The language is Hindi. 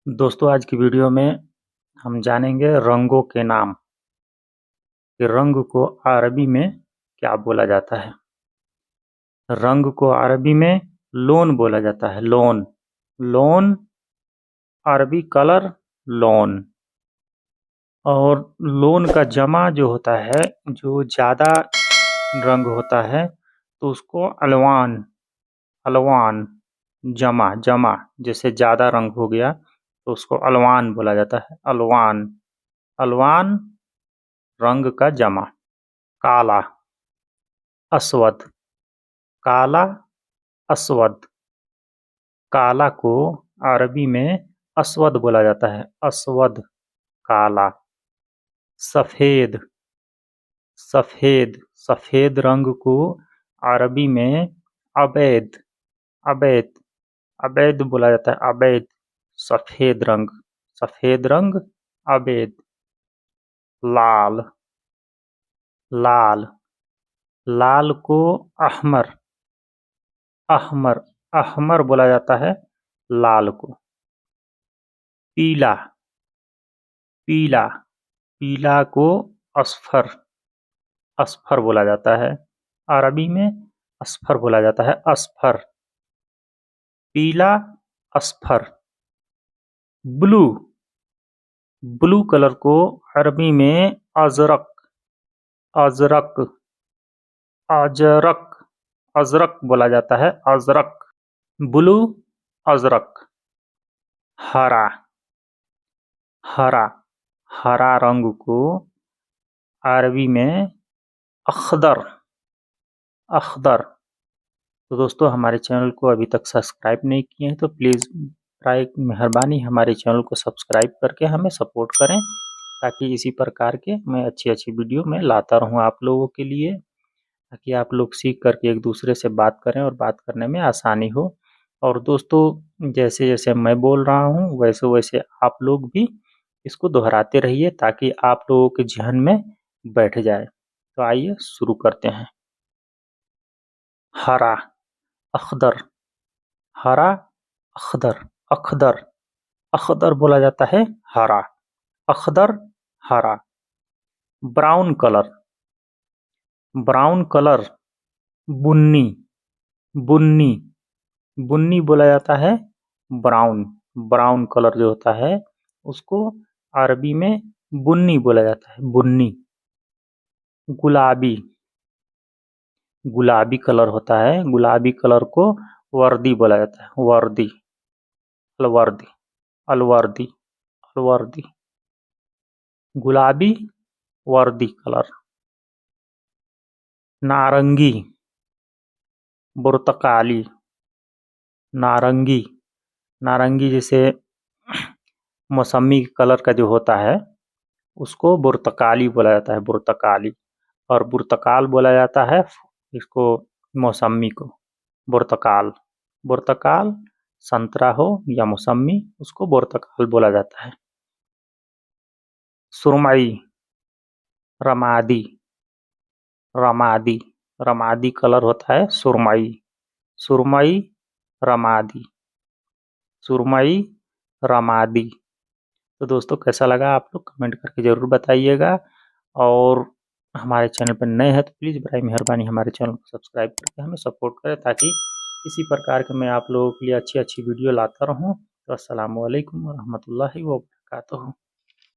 दोस्तों आज की वीडियो में हम जानेंगे रंगों के नाम कि रंग को अरबी में क्या बोला जाता है। रंग को अरबी में लोन बोला जाता है। लोन लोन अरबी कलर लोन। और लोन का जमा जो होता है, जो ज़्यादा रंग होता है तो उसको अलवान अलवान जमा जमा जैसे ज़्यादा रंग हो गया तो उसको अलवान बोला जाता है। अलवान अलवान रंग का जमा। काला अस्वद काला अस्वद। काला को अरबी में अस्वद बोला जाता है। अस्वद काला। सफ़ेद सफ़ेद सफ़ेद रंग को अरबी में अबैद अबैद अबैद बोला जाता है। अबैद सफ़ेद रंग अबैद। लाल लाल लाल को अहमर अहमर अहमर बोला जाता है लाल को। पीला पीला पीला को अस्फर अस्फर बोला जाता है। अरबी में अस्फर बोला जाता है। अस्फर पीला अस्फर। ब्लू ब्लू कलर को अरबी में अजरक अजरक अजरक अजरक बोला जाता है। अजरक ब्लू अजरक। हरा हरा हरा रंग को अरबी में अख्दर अख्दर। तो दोस्तों हमारे चैनल को अभी तक सब्सक्राइब नहीं किए हैं तो प्लीज़ बर मेहरबानी हमारे चैनल को सब्सक्राइब करके हमें सपोर्ट करें, ताकि इसी प्रकार के मैं अच्छी वीडियो मैं लाता रहूं आप लोगों के लिए, ताकि आप लोग सीख करके एक दूसरे से बात करें और बात करने में आसानी हो। और दोस्तों जैसे जैसे मैं बोल रहा हूँ वैसे वैसे आप लोग भी इसको दोहराते रहिए ताकि आप लोगों के ज़हन में बैठ जाए। तो आइए शुरू करते हैं। हरा अख्दर हरा अख्दर अख्दर अख्दर बोला जाता है हरा। अख्दर हरा। ब्राउन कलर ब्राउन कलर बुन्नी बुन्नी बुन्नी बोला जाता है ब्राउन। ब्राउन कलर जो होता है उसको अरबी में बुन्नी बोला जाता है। बुन्नी। गुलाबी गुलाबी कलर होता है, गुलाबी कलर को वर्दी बोला जाता है। वर्दी अलवर्दी अलवर्दी अलवर्दी। गुलाबी वर्दी कलर। नारंगी बुर्तकाली नारंगी नारंगी जैसे मौसमी कलर का जो होता है उसको बुर्तकाली बोला जाता है। बुर्तकाली। और बुर्तकाल बोला जाता है इसको मौसमी को। बुर्तकाल बुर्तकाल संतरा हो या मौसमी उसको बुर्तकाल बोला जाता है। सुरमई रमादी रमादी रमादी कलर होता है सुरमई। सुरमई रमादी सुरमई रमादी। तो दोस्तों कैसा लगा आप लोग कमेंट करके ज़रूर बताइएगा। और हमारे चैनल पर नए हैं तो प्लीज़ बराए मेहरबानी हमारे चैनल को सब्सक्राइब करके हमें सपोर्ट करें, ताकि इसी प्रकार के मैं आप लोगों के लिए अच्छी वीडियो लाता रहूं। तो अस्सलामु अलैकुम व रहमतुल्लाहि व बरकातुहू।